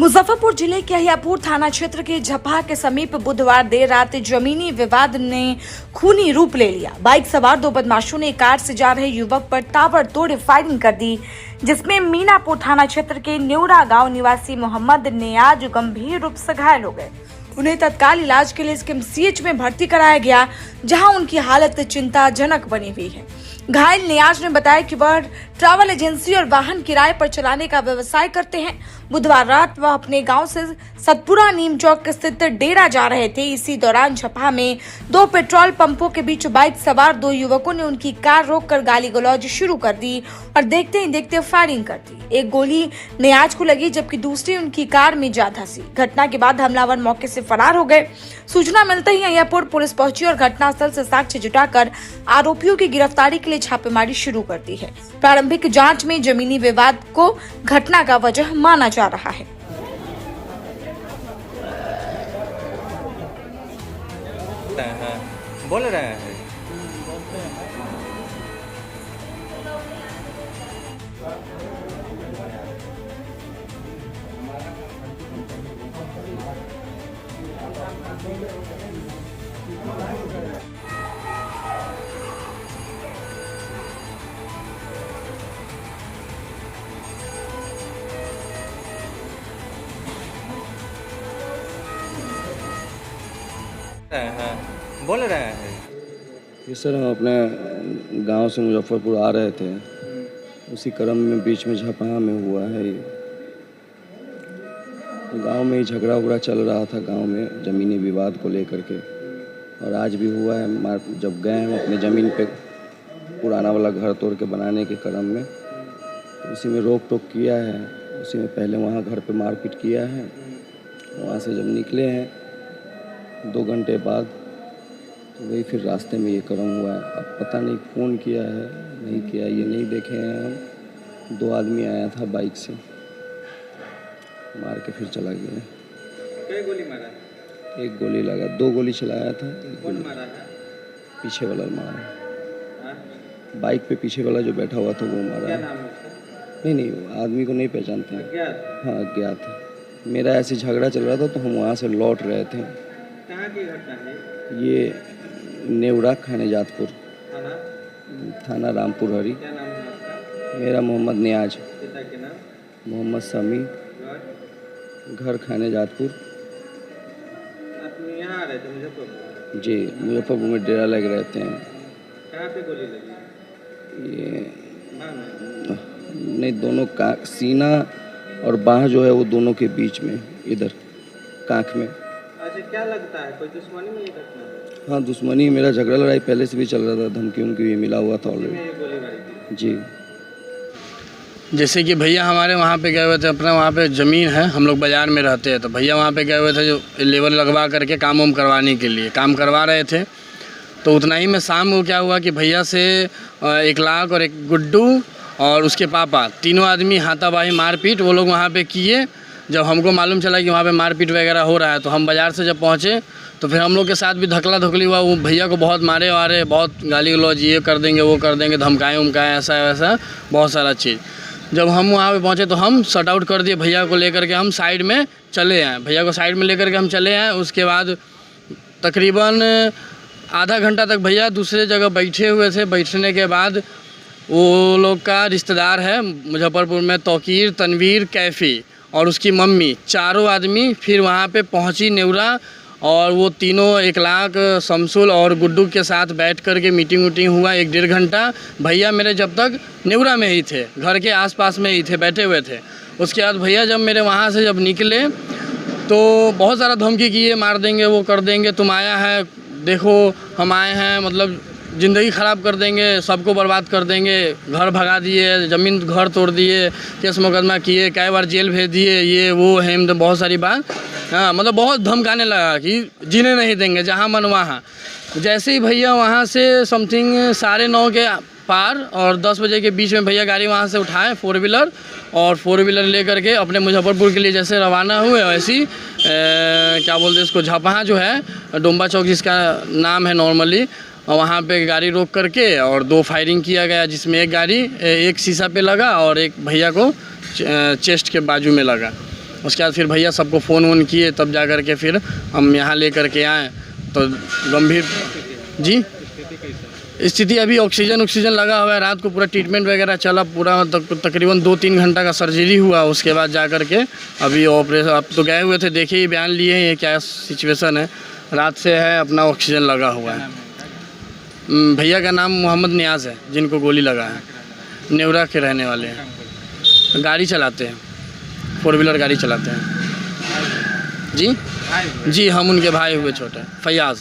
मुजफ्फरपुर जिले के अहियापुर थाना क्षेत्र के झपहा के समीप बुधवार देर रात जमीनी विवाद ने खूनी रूप ले लिया। बाइक सवार दो बदमाशों ने कार से जा रहे युवक पर ताबड़तोड़ फायरिंग कर दी, जिसमें मीनापुर थाना क्षेत्र के न्यूरा गांव निवासी मोहम्मद नियाज गंभीर रूप से घायल हो गए। उन्हें तत्काल इलाज के लिए SKMCH में भर्ती कराया गया, जहां उनकी हालत चिंताजनक बनी हुई है। घायल नियाज ने बताया कि वह ट्रैवल एजेंसी और वाहन किराए पर चलाने का व्यवसाय करते हैं। बुधवार रात वह अपने गांव से सतपुरा नीम चौक स्थित डेरा जा रहे थे। इसी दौरान झपहा में दो पेट्रोल पंपों के बीच बाइक सवार दो युवकों ने उनकी कार रोककर गाली गलौज शुरू कर दी और देखते ही देखते फायरिंग कर दी। एक गोली नियाज को लगी, जबकि दूसरी उनकी कार में जा धंसी। घटना के बाद हमलावर मौके से फरार हो गए। सूचना मिलते ही अहियापुर पुलिस पहुंची और घटनास्थल से साक्ष्य जुटाकर आरोपियों की गिरफ्तारी के लिए छापेमारी शुरू कर दी है। प्रारंभिक जांच में जमीनी विवाद को घटना का वजह माना जा रहा है। बोल रहे हैं बोल रहे हैं जी सर, हम अपने गांव से मुजफ्फरपुर आ रहे थे। उसी क्रम में बीच में झपहा में हुआ है। गांव में ही झगड़ा उगड़ा चल रहा था, गांव में ज़मीनी विवाद को लेकर के, और आज भी हुआ है। जब गए हम अपने ज़मीन पे पुराना वाला घर तोड़ के बनाने के क्रम में, तो उसी में रोक टोक किया है। उसी में पहले वहाँ घर पे मारपीट किया है। वहाँ से जब निकले हैं 2 घंटे बाद, तो वही फिर रास्ते में ये क्रम हुआ है। अब पता नहीं फ़ोन किया है नहीं किया, ये नहीं देखे हैं हम। 2 आदमी आया था बाइक से, मार के फिर चला गया। कई गोली मारा? 1 गोली लगा। 2 गोली चलाया था। 1 कौन गोली मारा है? पीछे वाला मारा। हाँ? बाइक पे पीछे वाला जो बैठा हुआ था वो मारा। क्या नाम है उसका? नहीं, वो आदमी को नहीं पहचानते हैं। अज्ञात? हाँ, अज्ञात। मेरा ऐसे झगड़ा चल रहा था, तो हम वहाँ से लौट रहे थे। कहाँ की घटना है? ये नेवरा खानेजातपुर थाना? थाना रामपुर हरी। क्या नाम है आपका? मेरा मोहम्मद नियाज। पिता के नाम? मोहम्मद समी। घर खानेजातपुर। आप यहाँ आ रहे थे मुजफ्फरपुर? जी, मुजफ्फरपुर में डेरा लग रहते हैं। कहाँ पे गोली लगी? ये बांह में? नहीं, दोनों का सीना और बाह जो है वो दोनों के बीच में, इधर कांख में। अच्छा, क्या लगता है कोई दुश्मनी में ये घटना है? हाँ, दुश्मनी। मेरा झगड़ा लड़ाई पहले से भी चल रहा था, धमकी उनकी भी मिला हुआ था ऑलरेडी। ये गोलीबारी थी? जी। जैसे कि भैया हमारे वहाँ पे गए हुए थे, अपना वहाँ पे ज़मीन है, हम लोग बाज़ार में रहते हैं, तो भैया वहाँ पे गए हुए थे जो लेबर लगवा करके काम वाम करवाने के लिए काम करवा रहे थे। तो उतना ही में शाम को क्या हुआ कि भैया से 1 लाख और एक गुड्डू और उसके पापा, तीनों आदमी हाथापाई मारपीट वो लोग वहाँ पे किए। जब हमको मालूम चला कि वहाँ पे मारपीट वगैरह हो रहा है, तो हम बाज़ार से जब पहुँचे तो फिर हम लोग के साथ भी धकला धुकली हुआ। वो भैया को बहुत मारे वारे, बहुत गाली गलौज, ये कर देंगे वो कर देंगे, धमकाए उमकाए, ऐसा वैसा बहुत सारा चीज़। जब हम वहाँ पे पहुँचे तो हम शट आउट कर दिए भैया को लेकर के, हम साइड में चले आए। भैया को साइड में लेकर के हम चले आए। उसके बाद तकरीबन आधा घंटा तक भैया दूसरे जगह बैठे हुए थे। बैठने के बाद वो लोग का रिश्तेदार है मुजफ्फरपुर में, तौकीर, तनवीर, कैफ़ी और उसकी मम्मी, चारों आदमी फिर वहाँ पे पहुँची नेवरा, और वो तीनों 1 लाख, शमसुल और गुड्डू के साथ बैठ कर के मीटिंग वूटिंग हुआ 1-1.5 घंटा। भैया मेरे जब तक नेवरा में ही थे, घर के आसपास में ही थे, बैठे हुए थे। उसके बाद भैया जब मेरे वहाँ से जब निकले तो बहुत सारा धमकी किए, मार देंगे वो कर देंगे, तुम आया है देखो हम आए हैं, मतलब ज़िंदगी ख़राब कर देंगे, सबको बर्बाद कर देंगे, घर भगा दिए, ज़मीन घर तोड़ दिए, केस मुकदमा किए, कई बार जेल भेज दिए, ये वो है, बहुत सारी बात। हाँ, मतलब बहुत धमकाने लगा कि जीने नहीं देंगे, जहाँ मन वहाँ। जैसे ही भैया वहाँ से समथिंग 9:30 के पार और 10 बजे के बीच में भैया गाड़ी वहाँ से उठाए 4 व्हीलर, और 4 व्हीलर लेकर के अपने मुजफ्फरपुर के लिए जैसे रवाना हुए, वैसी क्या बोलते हैं इसको, झपहा जो है डोम्बा चौक जिसका नाम है नॉर्मली, वहाँ पे गाड़ी रोक करके और 2 फायरिंग किया गया, जिसमें एक गाड़ी एक शीशा पे लगा और एक भैया को चेस्ट के बाजू में लगा। उसके बाद फिर भैया सबको फ़ोन वोन किए, तब जा कर के फिर हम यहाँ ले कर के आए। तो गंभीर जी स्थिति अभी ऑक्सीजन लगा हुआ है, रात को पूरा ट्रीटमेंट वगैरह चला, पूरा तकरीबन 2-3 घंटा का सर्जरी हुआ। उसके बाद जा कर के अभी ऑपरेशन, अब तो गए हुए थे, देखिए ही बयान लिए हैं ये क्या सिचुएशन है। रात से है अपना ऑक्सीजन लगा हुआ है। भैया का नाम मोहम्मद नियाज़ है, जिनको गोली लगा है, नेवरा के रहने वाले हैं। गाड़ी चलाते हैं, 4 व्हीलर गाड़ी चलाते हैं। जी हम उनके भाई हुए छोटे, फैयाज़।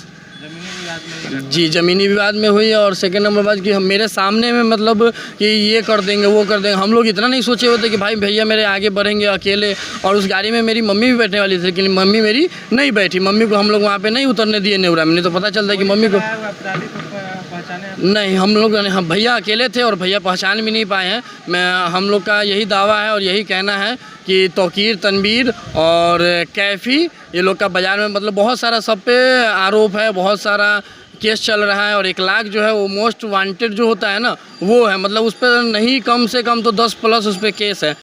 जी ज़मीनी विवाद में हुई है। और सेकंड नंबर बात कि हम मेरे सामने में मतलब कि ये कर देंगे वो कर देंगे, हम लोग इतना नहीं सोचे होते कि भाई भैया मेरे आगे बढ़ेंगे अकेले। और उस गाड़ी में मेरी मम्मी भी बैठने वाली थी, लेकिन मम्मी मेरी नहीं बैठी। मम्मी को हम लोग वहाँ पे नहीं उतरने दिए नेवरा में, नहीं तो पता चलता है कि मम्मी को नहीं, हम भैया अकेले थे और भैया पहचान भी नहीं पाए हैं। हम लोग का यही दावा है और यही कहना है कि तौकीर, तनवीर और कैफ़ी, ये लोग का बाज़ार में मतलब बहुत सारा सब पे आरोप है, बहुत सारा केस चल रहा है। और 1 लाख जो है वो मोस्ट वांटेड जो होता है ना, वो है, मतलब उस पर नहीं कम से कम तो 10+ उस पर केस है।